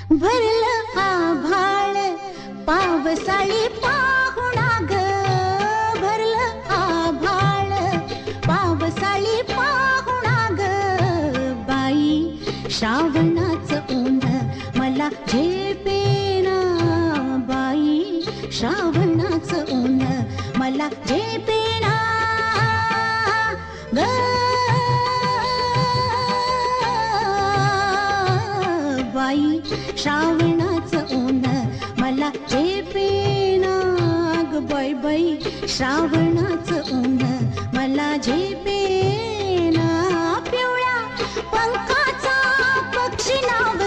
भरलं आभाळ पावसाळी पाहुणा ग, भरलं आभाळ पावसाळी पाहुणा ग. बाई श्रावणाचं ऊन मला झेपेना, बाई श्रावणाचं ऊन मला झेपेना ग. बाई श्रावणाचं ऊन मला झेपेना ग, बाई बाई श्रावणाचं ऊन मला झेपेना. पिवळ्या पंखाचा पक्षी नाव